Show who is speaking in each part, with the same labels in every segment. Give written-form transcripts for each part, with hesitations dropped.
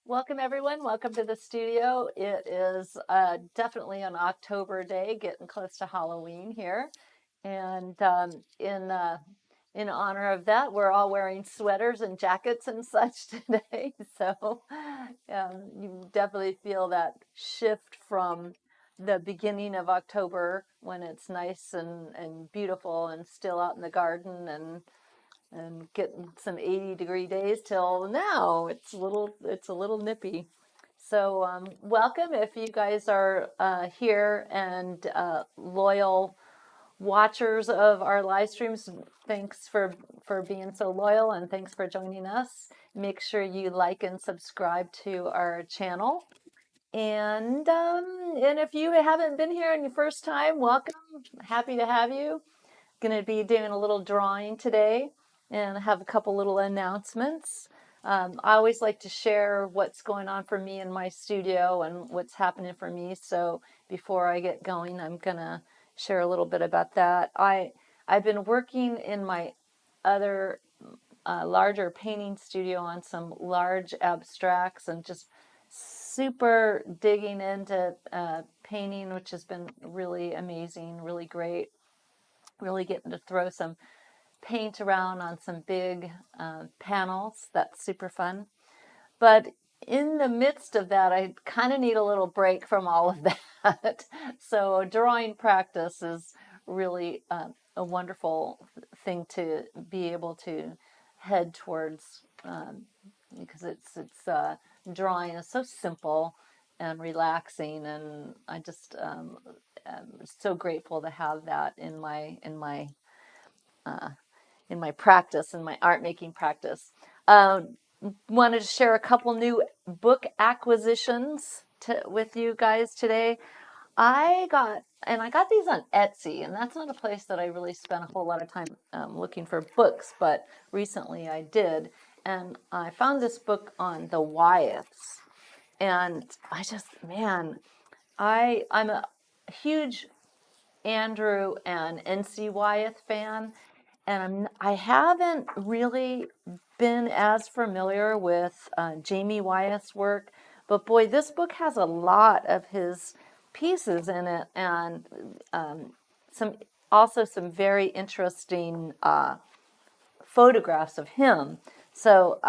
Speaker 1: Welcome everyone. Welcome to the studio. It is definitely an October day, getting close to Halloween here, and in honor of that, we're all wearing sweaters and jackets and such today. So you definitely feel that shift from the beginning of October when it's nice and beautiful and still out in the garden and getting some 80-degree days till now. It's a little nippy. So welcome if you guys are here and loyal watchers of our live streams. Thanks for being so loyal and thanks for joining us. Make sure you like and subscribe to our channel. And if you haven't been here on your first time, welcome. Happy to have you. Going to be doing a little drawing today and have a couple little announcements. I always like to share what's going on for me in my studio and what's happening for me. So before I get going, I'm going to share a little bit about that. I've been working in my other larger painting studio on some large abstracts and just super digging into painting, which has been really amazing, really great. Really getting to throw some paint around on some big panels. That's super fun. But in the midst of that, I kind of need a little break from all of that. So drawing practice is really a wonderful thing to be able to head towards because drawing is so simple and relaxing, and I just am so grateful to have that in my practice, in my art making practice. Wanted to share a couple new book acquisitions with you guys today. I got these on Etsy, and that's not a place that I really spent a whole lot of time looking for books, but recently I did, and I found this book on the Wyeths, and I'm a huge Andrew and NC Wyeth fan, and I haven't really been as familiar with Jamie Wyeth's work, but boy, this book has a lot of his pieces in it, and some very interesting photographs of him. So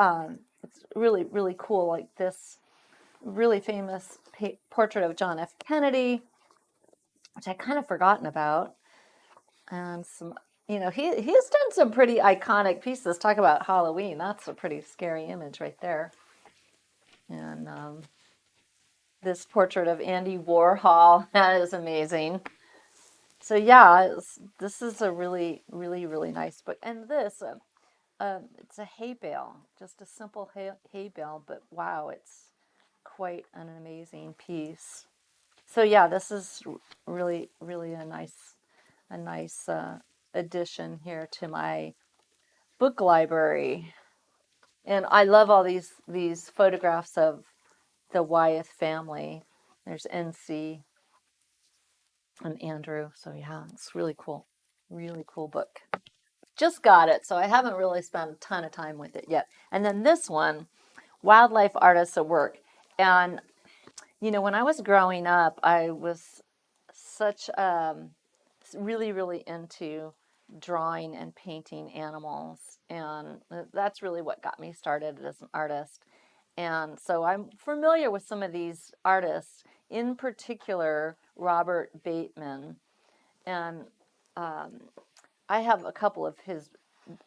Speaker 1: it's really cool, like this really famous portrait of John F. Kennedy, which I kind of forgotten about, and some, he's done some pretty iconic pieces. Talk about Halloween. That's a pretty scary image right there. And this portrait of Andy Warhol, that is amazing. So yeah, this is a really nice book. And this, it's a hay bale, just a simple hay bale, but wow, it's quite an amazing piece. So yeah, this is really a nice addition here to my book library. And I love all these photographs of the Wyeth family. There's NC and Andrew. So yeah, it's really cool. Really cool book. Just got it, so I haven't really spent a ton of time with it yet. And then this one, Wildlife Artists at Work. And when I was growing up, I was such really into drawing and painting animals, and that's really what got me started as an artist. And so I'm familiar with some of these artists, in particular Robert Bateman, and I have a couple of his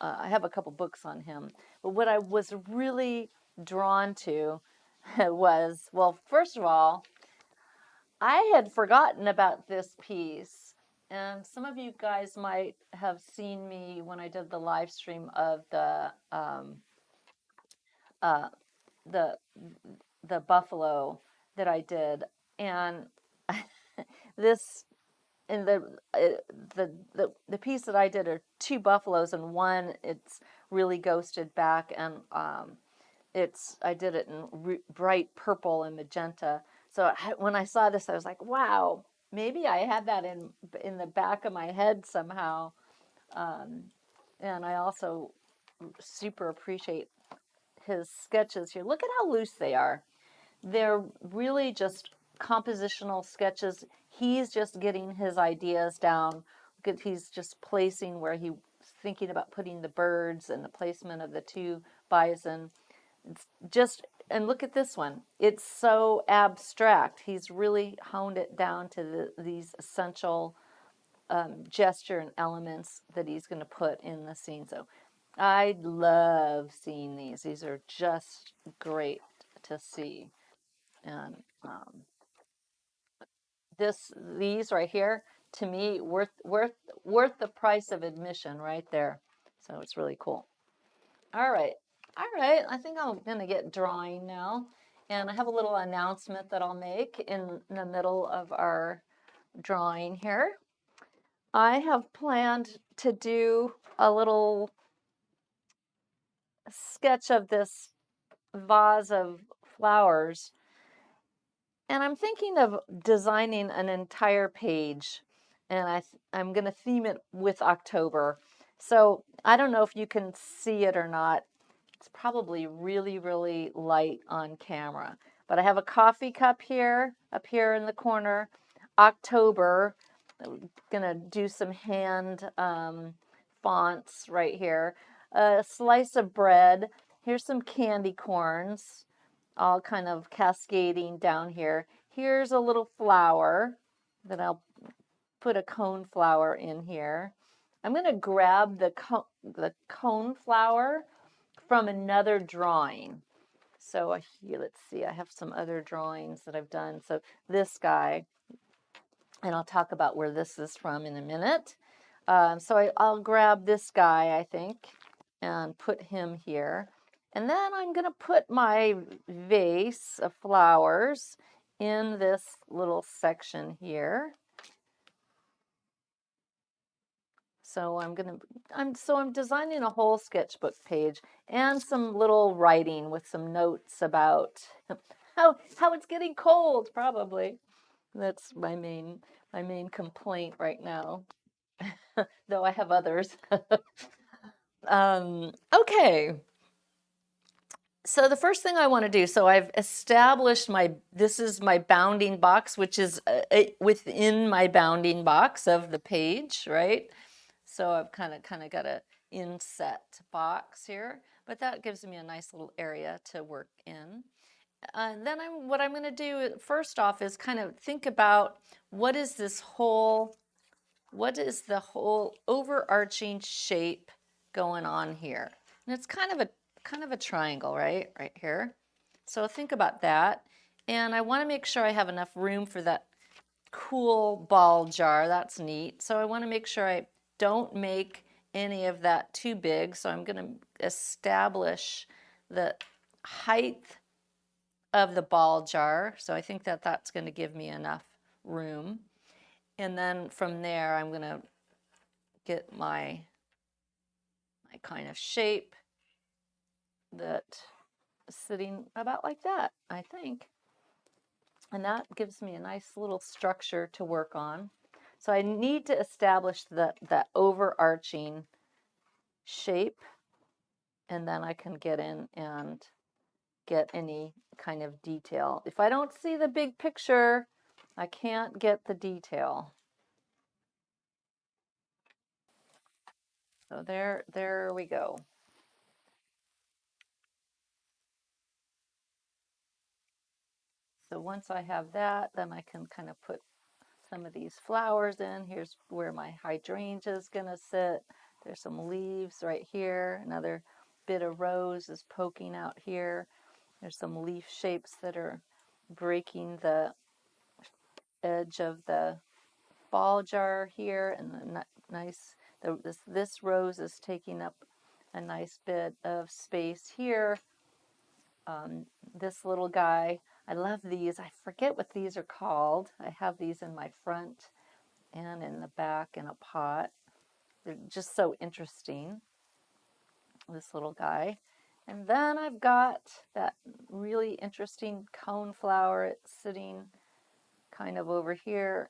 Speaker 1: I have a couple books on him. But what I was really drawn to was, well, first of all, I had forgotten about this piece, and some of you guys might have seen me when I did the live stream of uh, the the buffalo that I did, and this in the piece that I did are two buffaloes, and one it's really ghosted back, and I did it in bright purple and magenta. So when I saw this, I was like, wow, maybe I had that in the back of my head somehow. And I also super appreciate his sketches here. Look at how loose they are. they're really just compositional sketches. He's just getting his ideas down. He's just placing where he's thinking about putting the birds and the placement of the two bison. It's just, and look at this one. It's so abstract. He's really honed it down to these essential gesture and elements that he's going to put in the scene. So I love seeing these. These are just great to see. And these right here, to me, worth the price of admission right there. So it's really cool. All right. All right. I think I'm going to get drawing now. And I have a little announcement that I'll make in the middle of our drawing here. I have planned to do a little sketch of this vase of flowers. And I'm thinking of designing an entire page. And I'm going to theme it with October. So I don't know if you can see it or not. It's probably really, really light on camera. But I have a coffee cup here, up here in the corner. October. I'm going to do some hand fonts right here. A slice of bread. Here's some candy corns, all kind of cascading down here. Here's a little flower that I'll put a cone flower in here. I'm going to grab the cone flower from another drawing. So here, let's see, I have some other drawings that I've done. So this guy, and I'll talk about where this is from in a minute. So I'll grab this guy, I think, and put him here. And then I'm going to put my vase of flowers in this little section here. So I'm designing a whole sketchbook page and some little writing with some notes about how it's getting cold, probably. That's my main complaint right now. Though I have others. Okay. So the first thing I want to do, so I've established this is my bounding box, which is within my bounding box of the page, right? So I've kind of got a inset box here, but that gives me a nice little area to work in. Then what I'm going to do first off is kind of think about what is the whole overarching shape going on here. And it's kind of a triangle, right here. So think about that. And I want to make sure I have enough room for that cool ball jar. That's neat. So I want to make sure I don't make any of that too big. So I'm going to establish the height of the ball jar. So I think that that's going to give me enough room. And then from there, I'm going to get my kind of shape that is sitting about like that, I think. And that gives me a nice little structure to work on. So I need to establish that overarching shape, and then I can get in and get any kind of detail. If I don't see the big picture, I can't get the detail. So there we go. So once I have that, then I can kind of put some of these flowers in. Here's where my hydrangea is going to sit. There's some leaves right here. Another bit of rose is poking out here. There's some leaf shapes that are breaking the edge of the ball jar here, and the this rose is taking up a nice bit of space here. This little guy, I love these. I forget what these are called. I have these in my front and in the back in a pot. They're just so interesting, this little guy. And then I've got that really interesting cone flower. It's sitting kind of over here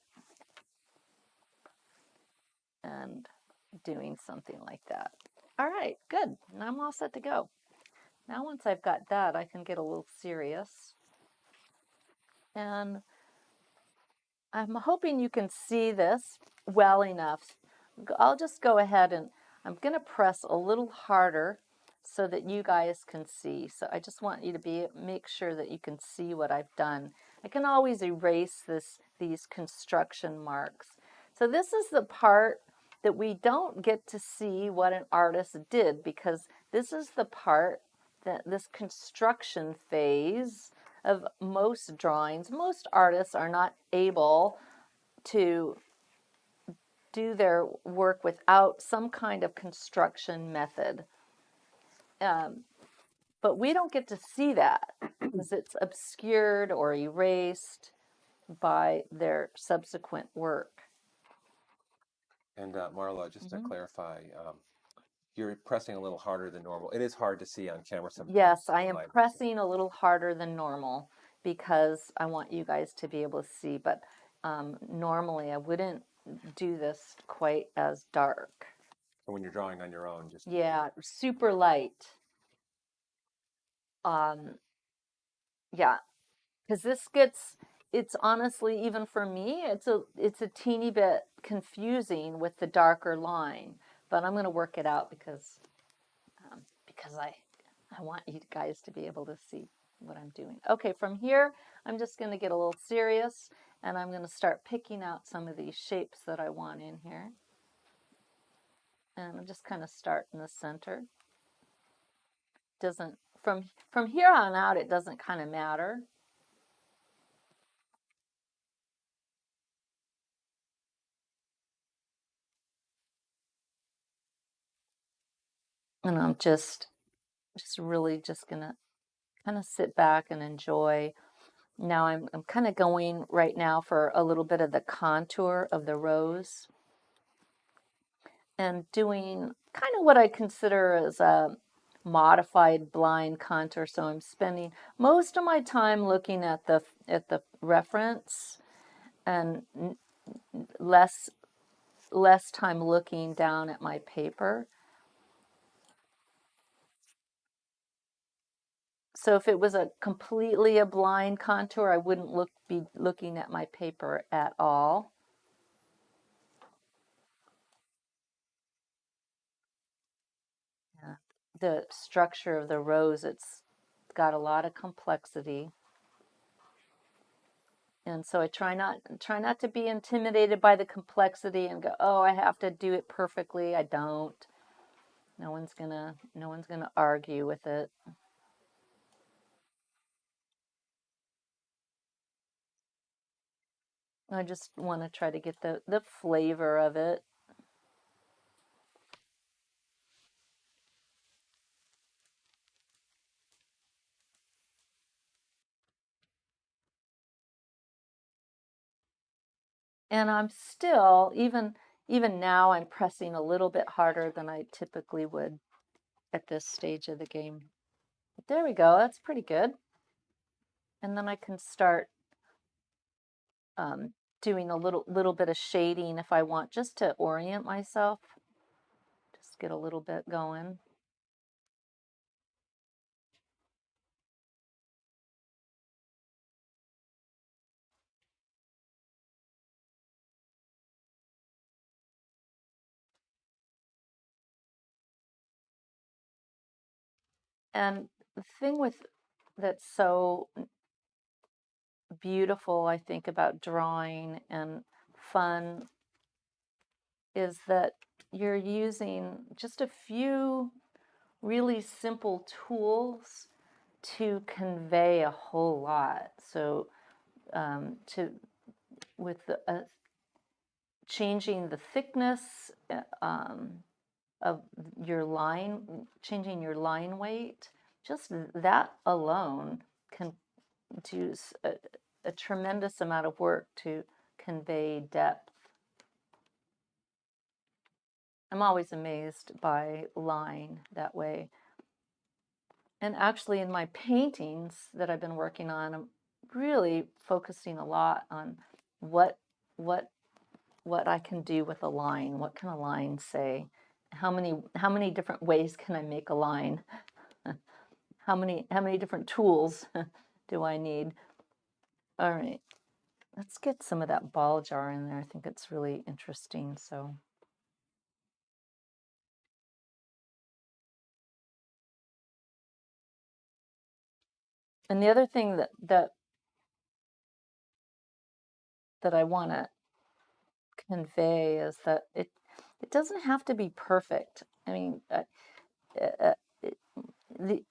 Speaker 1: and doing something like that. All right, good. Now I'm all set to go. Now once I've got that, I can get a little serious. And I'm hoping you can see this well enough. I'll just go ahead and I'm going to press a little harder so that you guys can see. So I just want you to make sure that you can see what I've done. I can always erase these construction marks. So this is the part that we don't get to see what an artist did, because this is the part that this construction phase of most drawings. Most artists are not able to do their work without some kind of construction method. But we don't get to see that because it's obscured or erased by their subsequent work.
Speaker 2: And Marla, just to clarify, you're pressing a little harder than normal. It is hard to see on camera sometimes.
Speaker 1: Yes, I am pressing a little harder than normal because I want you guys to be able to see, but normally I wouldn't do this quite as dark.
Speaker 2: So when you're drawing on your own, just
Speaker 1: super light. Yeah, because it's honestly, even for me, it's a teeny bit confusing with the darker line, but I'm going to work it out because I want you guys to be able to see what I'm doing. Okay, from here, I'm just going to get a little serious, and I'm going to start picking out some of these shapes that I want in here. And I'm just kind of start in the center. Doesn't, from here on out, it doesn't kind of matter. And I'm just really just going to kind of sit back and enjoy. Now I'm kind of going right now for a little bit of the contour of the rose and doing kind of what I consider as a modified blind contour. So I'm spending most of my time looking at the reference and less time looking down at my paper. So if it was a completely a blind contour, I wouldn't be looking at my paper at all. Yeah. The structure of the rose, it's got a lot of complexity. And so I try not to be intimidated by the complexity and go, oh, I have to do it perfectly. I don't. No one's gonna argue with it. I just want to try to get the flavor of it. And I'm still, even now, I'm pressing a little bit harder than I typically would at this stage of the game. But there we go. That's pretty good. And then I can start doing a little bit of shading if I want, just to orient myself. Just get a little bit going. And the thing that's so beautiful, I think, about drawing and fun is that you're using just a few really simple tools to convey a whole lot. So with changing the thickness of your line, changing your line weight, just that alone can do a tremendous amount of work to convey depth. I'm always amazed by line that way. And actually in my paintings that I've been working on, I'm really focusing a lot on what I can do with a line. What can a line say? How many different ways can I make a line? How many different tools do I need? All right. Let's get some of that ball jar in there. I think it's really interesting. So. And the other thing that I want to convey is that it doesn't have to be perfect. I mean, it, the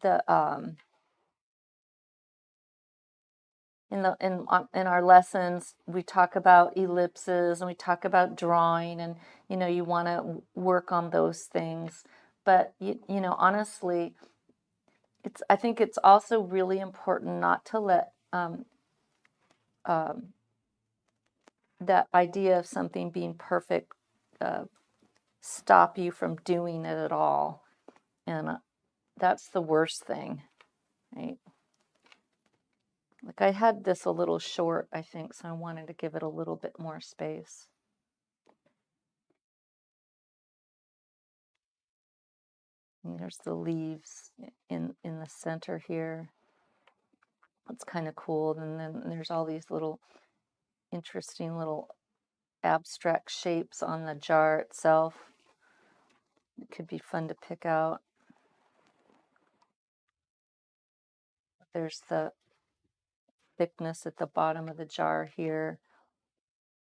Speaker 1: the in our lessons we talk about ellipses and we talk about drawing, and you want to work on those things, but honestly, I think it's also really important not to let um, that idea of something being perfect stop you from doing it at all. And that's the worst thing, right? Like I had this a little short, I think, so I wanted to give it a little bit more space. And there's the leaves in the center here. It's kind of cool. And then there's all these little interesting little abstract shapes on the jar itself. It could be fun to pick out. There's the thickness at the bottom of the jar here.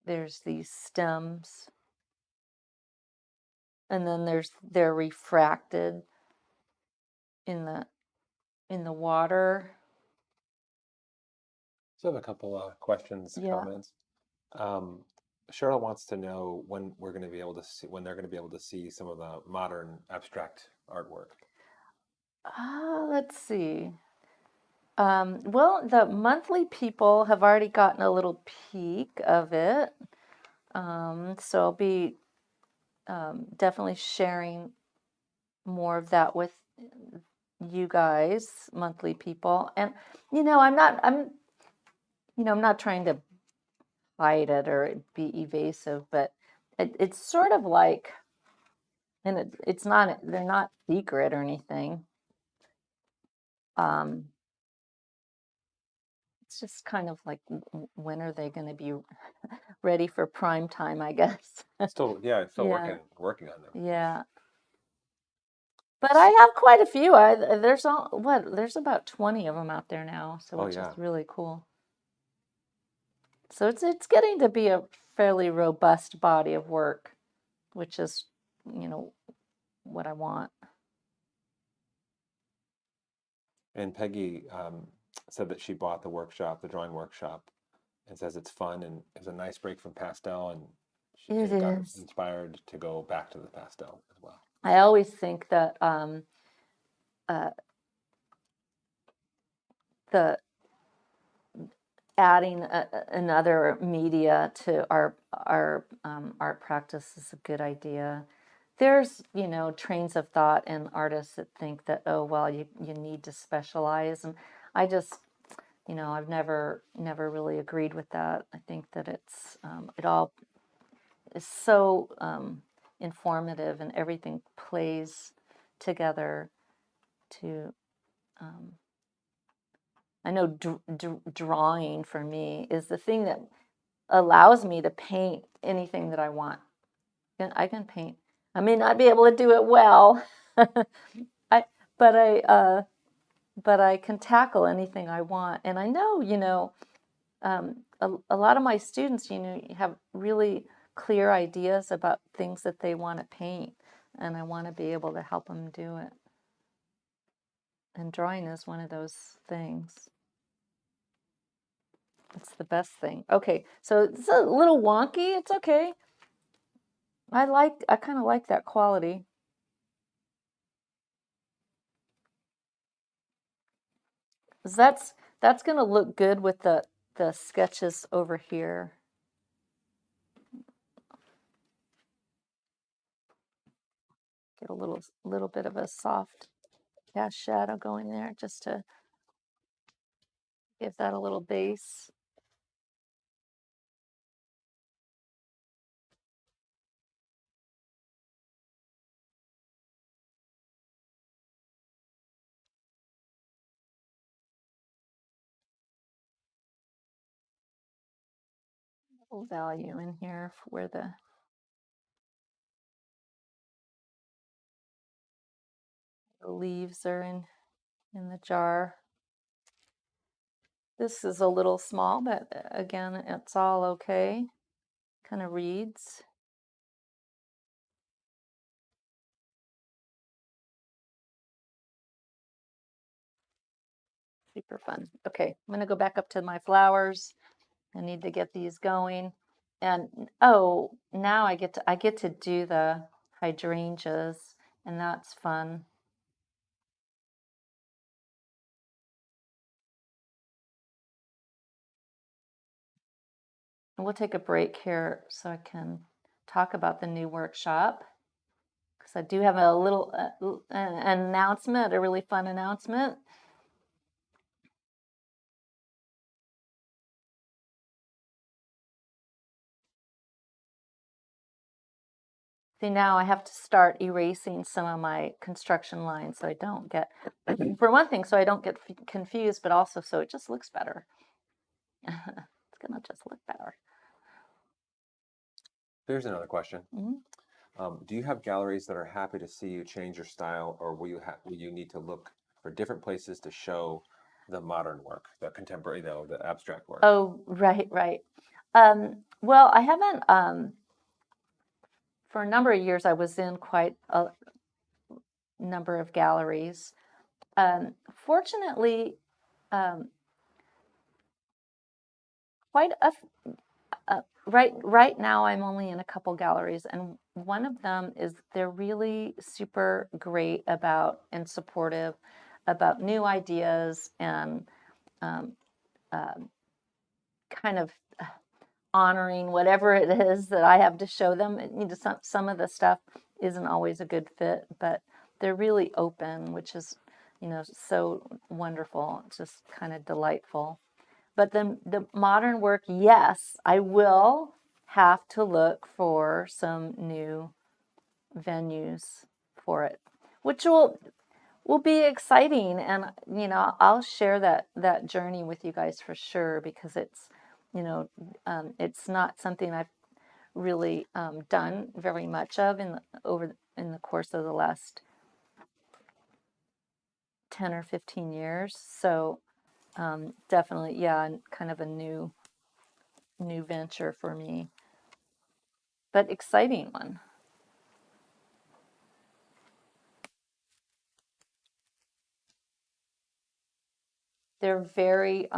Speaker 1: There's these stems. And then they're refracted in the water.
Speaker 2: So I have a couple of questions,
Speaker 1: Yeah.
Speaker 2: comments. Cheryl wants to know when we're going to be able to see, when they're going to be able to see some of the modern abstract artwork.
Speaker 1: Let's see. Well, the monthly people have already gotten a little peek of it. So I'll be definitely sharing more of that with you guys, monthly people. And I'm not trying to hide it or be evasive, but it's sort of like, and it's not, they're not secret or anything. It's just kind of like, when are they going to be ready for prime time, I guess.
Speaker 2: Still
Speaker 1: Yeah.
Speaker 2: working on them.
Speaker 1: Yeah. But I have quite a few. There's about 20 of them out there now, so
Speaker 2: Oh
Speaker 1: which
Speaker 2: yeah.
Speaker 1: is really cool. So it's getting to be a fairly robust body of work, which is, what I want.
Speaker 2: And Peggy said that she bought the workshop, the drawing workshop, and says it's fun and it's a nice break from pastel, and she
Speaker 1: It
Speaker 2: got
Speaker 1: is.
Speaker 2: inspired to go back to the pastel as well.
Speaker 1: I always think that the adding another media to our art practice is a good idea. There's trains of thought and artists that think that, oh well, you need to specialize, and I just I've never really agreed with that. I think that it all is so informative, and everything plays together to I know drawing for me is the thing that allows me to paint anything that I want. I can paint. I may not be able to do it well, I but I can tackle anything I want. And I know, a lot of my students, have really clear ideas about things that they want to paint, and I want to be able to help them do it. And drawing is one of those things. It's the best thing. Okay, so it's a little wonky. It's okay. I kind of like that quality. That's going to look good with the sketches over here. Get a little bit of a soft cast shadow going there just to give that a little base. little value in here for where the leaves are in the jar. This is a little small, but again, it's all okay. Kind of reads. Super fun. Okay, I'm gonna go back up to my flowers. I need to get these going. And oh, now I get to do the hydrangeas, and that's fun. And we'll take a break here so I can talk about the new workshop, because I do have a little an announcement, a really fun announcement. See, now I have to start erasing some of my construction lines so I don't get, for one thing, so I don't get confused, but also so it just looks better. It's gonna just look better.
Speaker 2: Here's another question. Do you have galleries that are happy to see you change your style, or will you need to look for different places to show the modern work, the contemporary, the abstract work?
Speaker 1: Oh, right. Well, I haven't, for a number of years, I was in quite a number of galleries. Fortunately, quite a right now I'm only in a couple galleries, and one of them is they're really super great about and supportive about new ideas and kind of honoring whatever it is that I have to show them. Some of the stuff isn't always a good fit, but they're really open, which is, so wonderful. It's just kind of delightful. But then the modern work, yes, I will have to look for some new venues for it, which will be exciting. And I'll share that journey with you guys for sure, because it's not something I've really done very much of in the course of the last 10 or 15 years. So definitely, yeah, kind of a new venture for me, but exciting one. They're very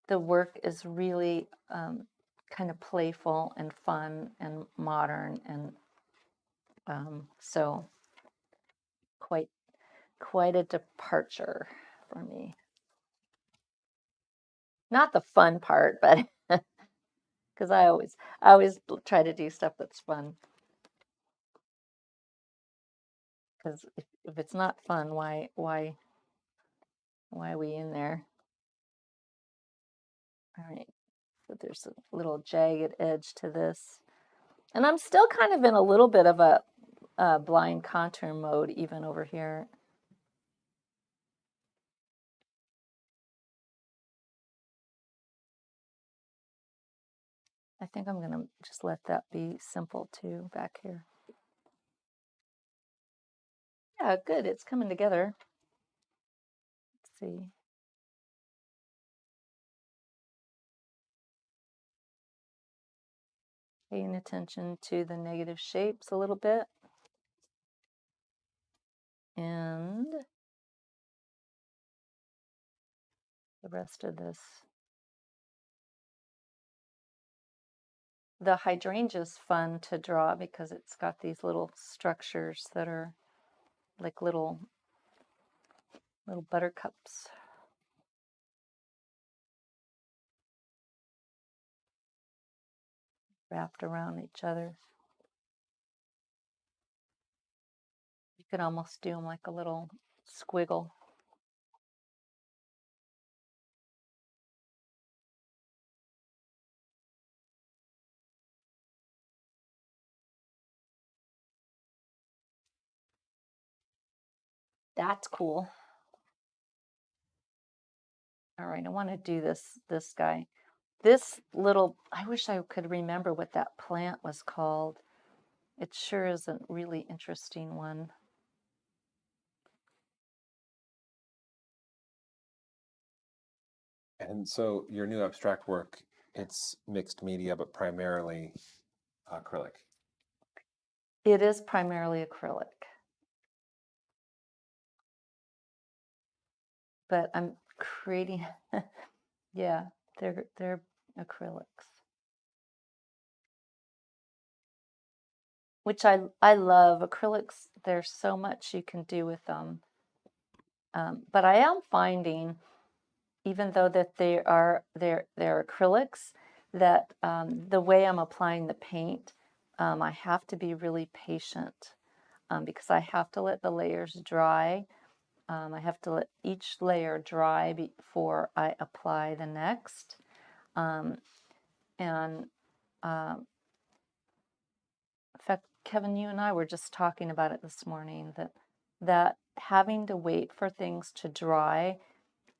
Speaker 1: the work is really kind of playful and fun and modern, and so quite a departure for me. Not the fun part, but because I always try to do stuff that's fun. Because if it's not fun, why are we in there? All right, so there's a little jagged edge to this, and I'm still kind of in a little bit of a blind contour mode even over here. I think I'm gonna just let that be simple too back here. Yeah, good, it's coming together. Let's see. Paying attention to the negative shapes a little bit. And the rest of this. The hydrangea is fun to draw because it's got these little structures that are like little buttercups. Wrapped around each other. You could almost do them like a little squiggle. That's cool. All right, I want to do this guy. this little, I wish I could remember what that plant was called. It sure is a really interesting one.
Speaker 2: And so your new abstract work, it's mixed media, but primarily acrylic.
Speaker 1: It is primarily acrylic, but I'm creating, yeah, they're acrylics, which I love. Acrylics, there's so much you can do with them. But I am finding, even though that they're acrylics, that the way I'm applying the paint, I have to be really patient because I have to let the layers dry. I have to let each layer dry before I apply the next. And in fact, Kevin, you and I were just talking about it this morning, that having to wait for things to dry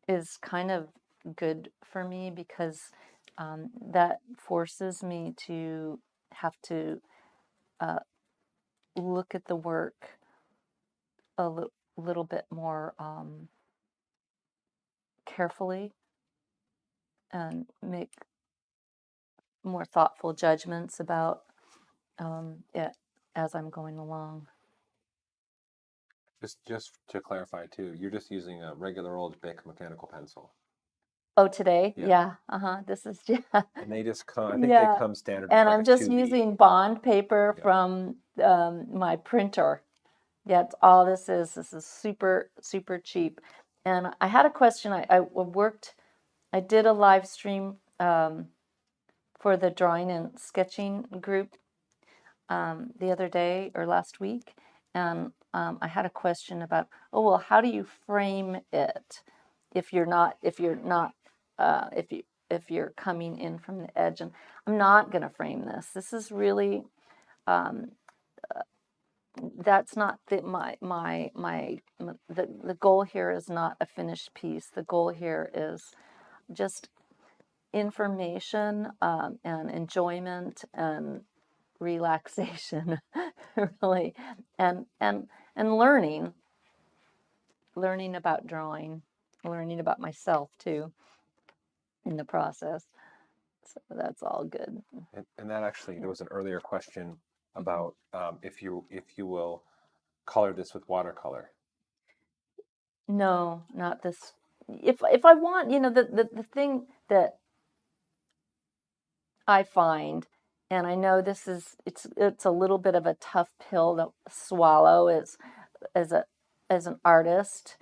Speaker 1: is kind of good for me because that forces me to have to look at the work a little bit more carefully and make more thoughtful judgments about it as I'm going along.
Speaker 2: Just to clarify too, you're just using a regular old Bic mechanical pencil.
Speaker 1: Oh, today?
Speaker 2: Yeah.
Speaker 1: Yeah. This is, yeah.
Speaker 2: And they just come, I think they
Speaker 1: Yeah.
Speaker 2: come standard with
Speaker 1: And
Speaker 2: like
Speaker 1: I'm
Speaker 2: a
Speaker 1: just
Speaker 2: 2B.
Speaker 1: using bond paper
Speaker 2: Yeah.
Speaker 1: from my printer. That's all this is. This is super, super cheap. And I had a question. I did a live stream for the drawing and sketching group the other day or last week. And I had a question about, oh, well, how do you frame it if you're not, if you're coming in from the edge? And I'm not going to frame this. This is really, that's not the goal here is not a finished piece. The goal here is just information and enjoyment and relaxation, really, and learning about drawing, learning about myself too in the process. So that's all good.
Speaker 2: And that actually, there was an earlier question about if you will color this with watercolor.
Speaker 1: No, not this. If I want, the thing that I find, and I know this is it's a little bit of a tough pill to swallow as a as an artist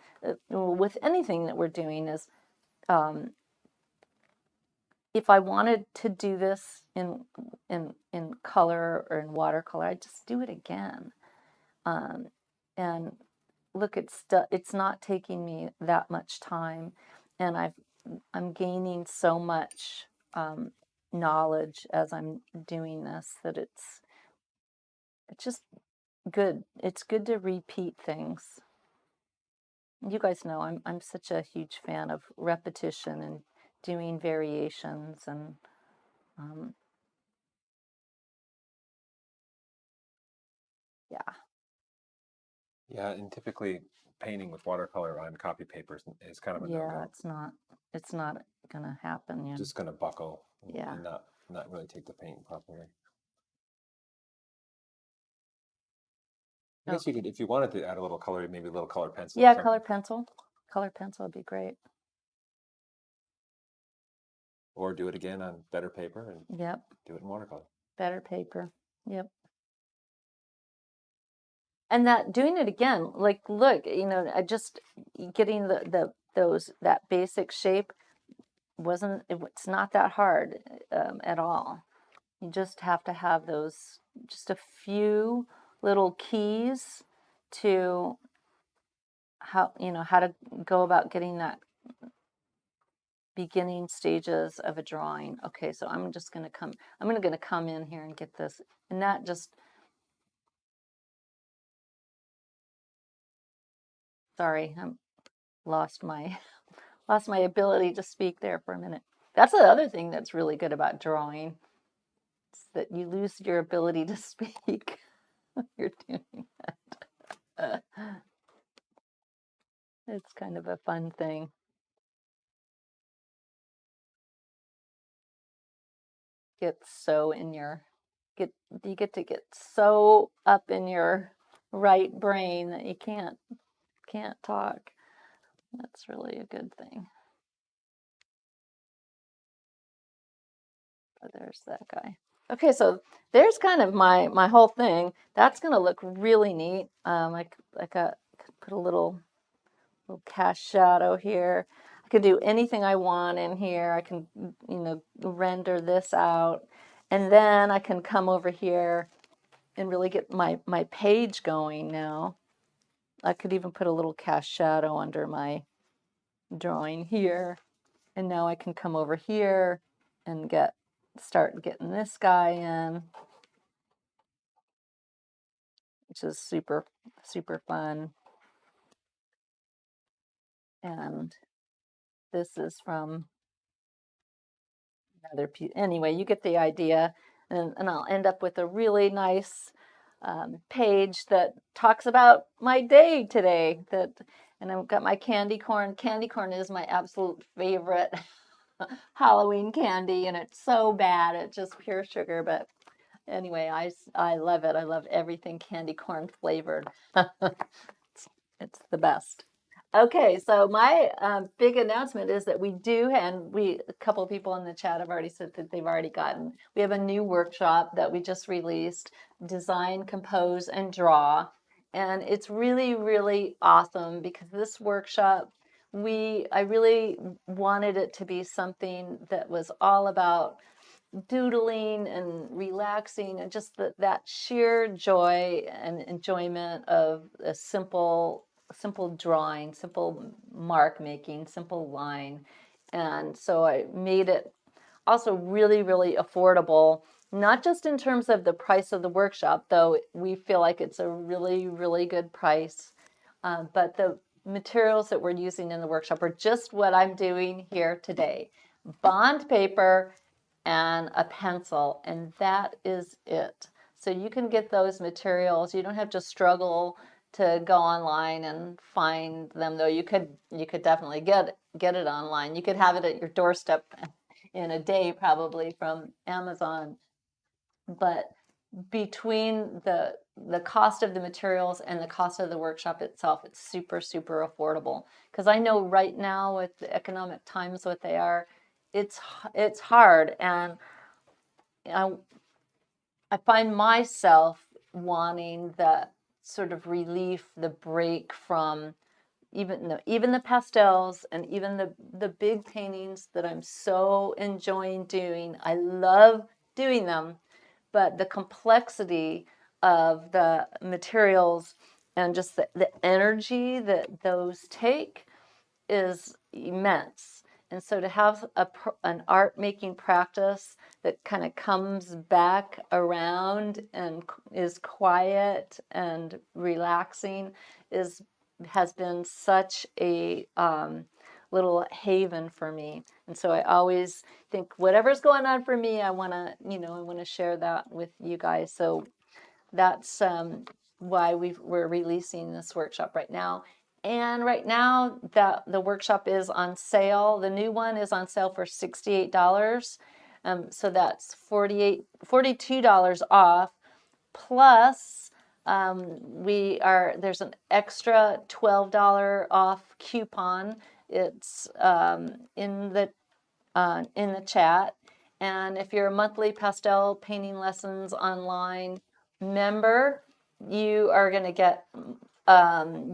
Speaker 1: with anything that we're doing is if I wanted to do this in color or in watercolor, I'd just do it again. And look, it's not taking me that much time, and I'm gaining so much knowledge as I'm doing this that it's just good. It's good to repeat things. You guys know I'm such a huge fan of repetition and doing variations and yeah.
Speaker 2: Yeah, and typically painting with watercolor on copy paper is kind of a
Speaker 1: Yeah,
Speaker 2: no-go.
Speaker 1: it's not gonna happen. Yeah.
Speaker 2: Just gonna buckle
Speaker 1: Yeah.
Speaker 2: and not really take the paint properly. I
Speaker 1: Oh,
Speaker 2: guess you could, if you wanted to add a little color, maybe a little color pencil or
Speaker 1: yeah,
Speaker 2: something.
Speaker 1: color pencil would be great.
Speaker 2: Or do it again on better paper and
Speaker 1: Yep,
Speaker 2: do it in watercolor.
Speaker 1: better paper. Yep. And that doing it again, like, look, I just getting that basic shape it's not that hard at all. You just have to have just a few little keys to how to go about getting that beginning stages of a drawing. Okay, so I'm going to come in here and get this. And that just, sorry, I lost my lost my ability to speak there for a minute. That's the other thing that's really good about drawing, is that you lose your ability to speak when you're doing that. It's kind of a fun thing. Get so in your get you get to get so up in your right brain that you can't talk. That's really a good thing. But there's that guy. Okay, so there's kind of my whole thing. That's gonna look really neat. I got put a little cast shadow here. I could do anything I want in here. I can, render this out. And then I can come over here and really get my page going now. I could even put a little cast shadow under my drawing here. And now I can come over here and start getting this guy in, which is super, super fun. And this is from another piece. Anyway, you get the idea. And I'll end up with a really nice page that talks about my day today. And I've got my candy corn. Candy corn is my absolute favorite Halloween candy, and it's so bad. It's just pure sugar. But anyway, I love it. I love everything candy corn flavored. It's the best. Okay, so my big announcement is that we do, and a couple of people in the chat have already said that they've already gotten. We have a new workshop that we just released, Design, Compose, and Draw. And it's really, really awesome because this workshop, I really wanted it to be something that was all about doodling and relaxing and just that sheer joy and enjoyment of a simple drawing, simple mark making, simple line. And so I made it also really, really affordable, not just in terms of the price of the workshop, though we feel like it's a really, really good price, but the materials that we're using in the workshop are just what I'm doing here today. Bond paper and a pencil, and that is it. So you can get those materials. You don't have to struggle to go online and find them, though you could definitely get it online. You could have it at your doorstep in a day probably from Amazon. But between the cost of the materials and the cost of the workshop itself, it's super, super affordable. Because I know right now with the economic times what they are, it's hard, and I, I find myself wanting the sort of relief, the break from even the pastels and even the big paintings that I'm so enjoying doing. I love doing them, but the complexity of the materials and just the energy that those take is immense. And so to have an art making practice that kind of comes back around and is quiet and relaxing has been such a little haven for me. And so I always think whatever's going on for me, I want to share that with you guys. So that's why we're releasing this workshop right now. And right now, the workshop is on sale. The new one is on sale for $68. So that's $42 off. Plus, there's an extra $12 off coupon. It's in the chat. And if you're a monthly pastel painting lessons online member, you are going to get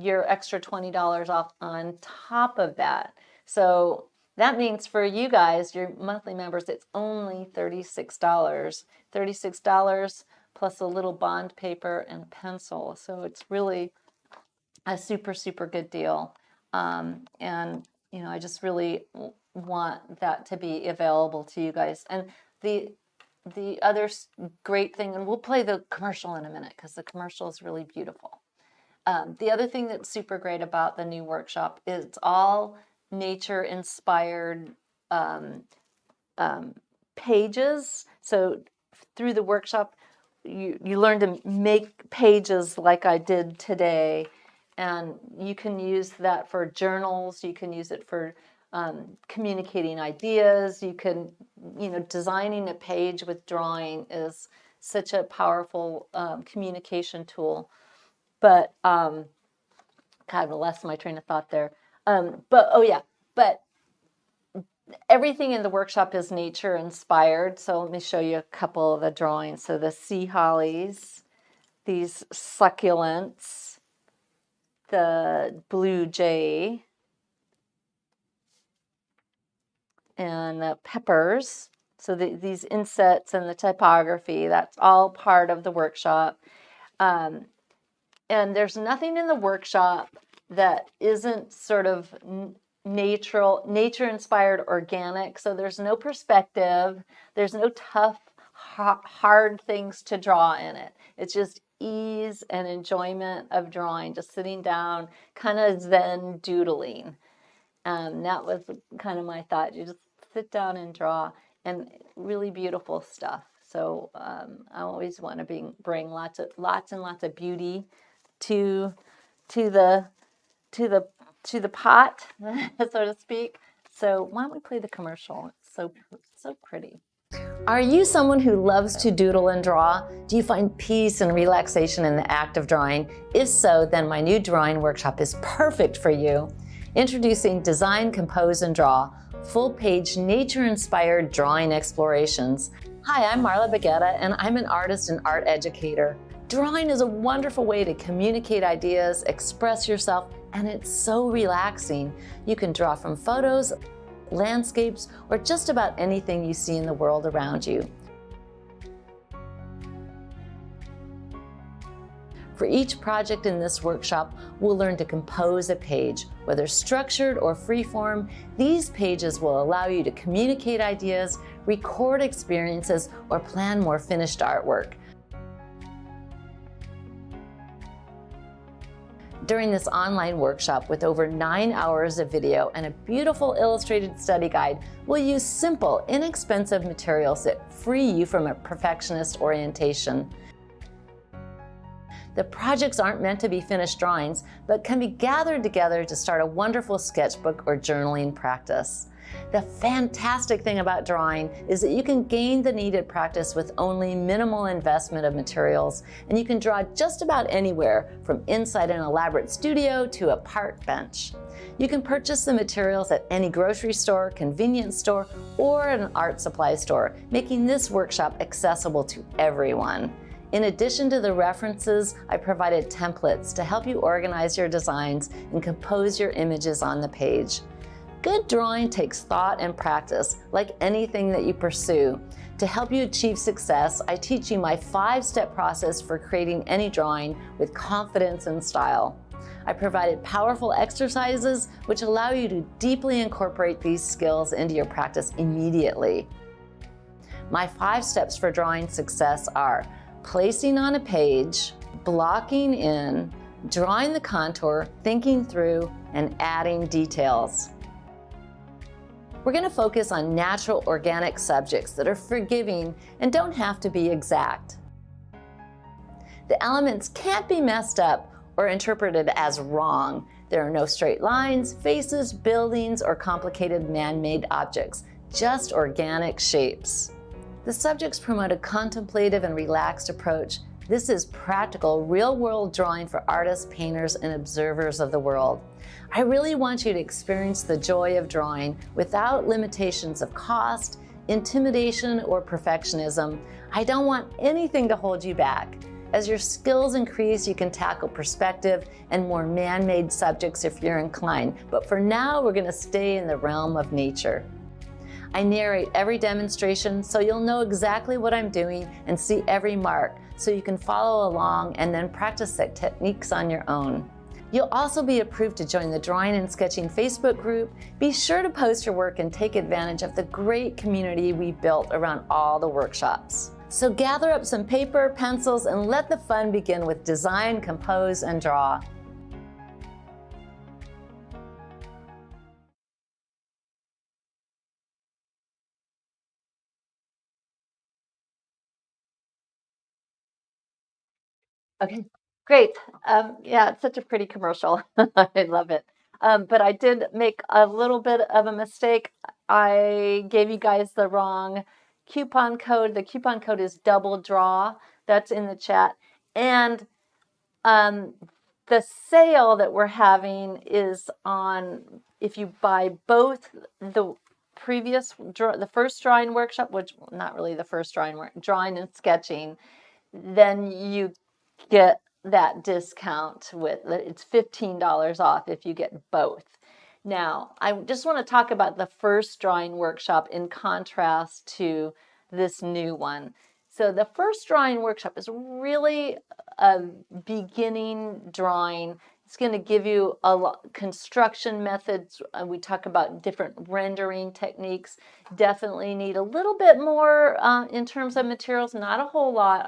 Speaker 1: your extra $20 off on top of that. So that means for you guys, your monthly members, it's only $36. $36 plus a little bond paper and a pencil. So it's really a super, super good deal. And I just really want that to be available to you guys. And the other great thing, and we'll play the commercial in a minute because the commercial is really beautiful. The other thing that's super great about the new workshop is it's all nature inspired pages. So through the workshop, you learn to make pages like I did today, and you can use that for journals. You can use it for communicating ideas. You can, designing a page with drawing is such a powerful communication tool. But God, I lost my train of thought there. But everything in the workshop is nature inspired. So let me show you a couple of the drawings. So the sea hollies, these succulents, the blue jay, and the peppers. So these insets and the typography, that's all part of the workshop. And there's nothing in the workshop that isn't sort of nature inspired, organic. So there's no perspective, there's no tough, hard things to draw in it. It's just ease and enjoyment of drawing, just sitting down, kind of zen doodling. That was kind of my thought. You just sit down and draw, and really beautiful stuff. So I always want to bring lots and lots of beauty to the pot, so to speak. So why don't we play the commercial? It's so pretty. Are you someone who loves to doodle and draw? Do you find peace and relaxation in the act of drawing? If so, then my new drawing workshop is perfect for you. Introducing Design, Compose, and Draw, full-page nature-inspired drawing explorations. Hi, I'm Marla Baguetta, and I'm an artist and art educator. Drawing is a wonderful way to communicate ideas, express yourself, and it's so relaxing. You can draw from photos, landscapes, or just about anything you see in the world around you. For each project in this workshop, we'll learn to compose a page. Whether structured or freeform, these pages will allow you to communicate ideas, record experiences, or plan more finished artwork. During this online workshop with over 9 hours of video and a beautiful illustrated study guide, we'll use simple, inexpensive materials that free you from a perfectionist orientation. The projects aren't meant to be finished drawings, but can be gathered together to start a wonderful sketchbook or journaling practice. The fantastic thing about drawing is that you can gain the needed practice with only minimal investment of materials, and you can draw just about anywhere, from inside an elaborate studio to a park bench. You can purchase the materials at any grocery store, convenience store, or an art supply store, making this workshop accessible to everyone. In addition to the references, I provided templates to help you organize your designs and compose your images on the page. Good drawing takes thought and practice, like anything that you pursue. To help you achieve success, I teach you my 5-step process for creating any drawing with confidence and style. I provided powerful exercises which allow you to deeply incorporate these skills into your practice immediately. My 5 steps for drawing success are: placing on a page, blocking in, drawing the contour, thinking through, and adding details. We're going to focus on natural, organic subjects that are forgiving and don't have to be exact. The elements can't be messed up or interpreted as wrong. There are no straight lines, faces, buildings, or complicated man-made objects, just organic shapes. The subjects promote a contemplative and relaxed approach. This is practical, real-world drawing for artists, painters, and observers of the world. I really want you to experience the joy of drawing without limitations of cost, intimidation, or perfectionism. I don't want anything to hold you back. As your skills increase, you can tackle perspective and more man-made subjects if you're inclined. But for now, we're going to stay in the realm of nature. I narrate every demonstration so you'll know exactly what I'm doing and see every mark, so you can follow along and then practice the techniques on your own. You'll also be approved to join the Drawing and Sketching Facebook group. Be sure to post your work and take advantage of the great community we built around all the workshops. So gather up some paper, pencils, and let the fun begin with Design, Compose, and Draw. Okay, great. Yeah, it's such a pretty commercial. I love it. But I did make a little bit of a mistake. I gave you guys the wrong coupon code. The coupon code is double draw. That's in the chat. And um, the sale that we're having is on if you buy both the the first drawing workshop, which not really the first drawing and sketching, then you get that discount with it's $15 off if you get both. Now, I just want to talk about the first drawing workshop in contrast to this new one. So the first drawing workshop is really a beginning drawing. It's going to give you a lot construction methods. We talk about different rendering techniques. Definitely need a little bit more in terms of materials, not a whole lot.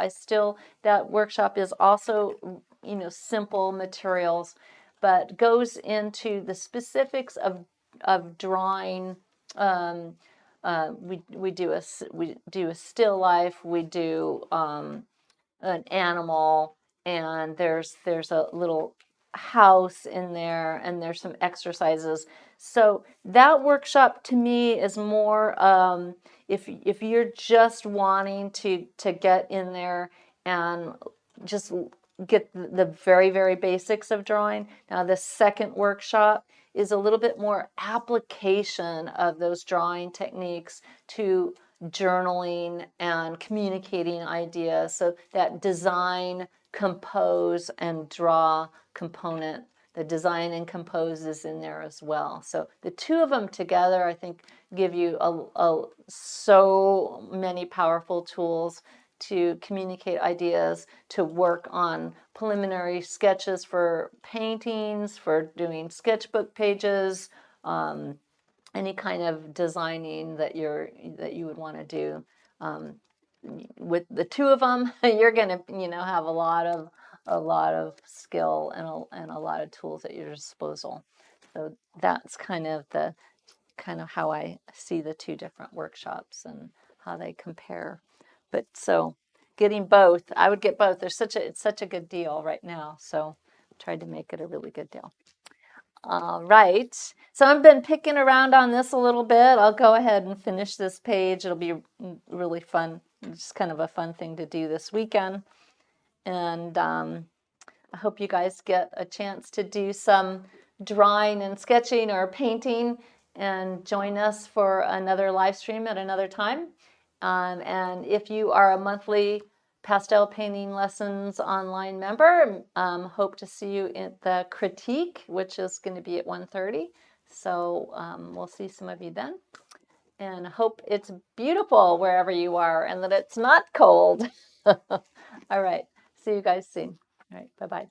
Speaker 1: That workshop is also, simple materials, but goes into the specifics of drawing. We do a still life. We do an animal, and there's a little house in there, and there's some exercises. So that workshop to me is more if you're just wanting to get in there and just get the very, very basics of drawing. Now, the second workshop is a little bit more application of those drawing techniques to journaling and communicating ideas. So that design, compose, and draw component, the design and compose is in there as well. So the two of them together, I think, give you so many powerful tools to communicate ideas, to work on preliminary sketches for paintings, for doing sketchbook pages, any kind of designing that you would want to do. With the two of them, you're going to have a lot of skill and a lot of tools at your disposal. So that's kind of how I see the two different workshops and how they compare. But so getting both, I would get both. It's such a good deal right now. So I tried to make it a really good deal. All right. So I've been picking around on this a little bit. I'll go ahead and finish this page. It'll be really fun. It's kind of a fun thing to do this weekend. And I hope you guys get a chance to do some drawing and sketching or painting and join us for another live stream at another time. And if you are a monthly pastel painting lessons online member, hope to see you at the critique, which is going to be at 1:30. So we'll see some of you then. And hope it's beautiful wherever you are and that it's not cold. All right. See you guys soon. All right. Bye-bye.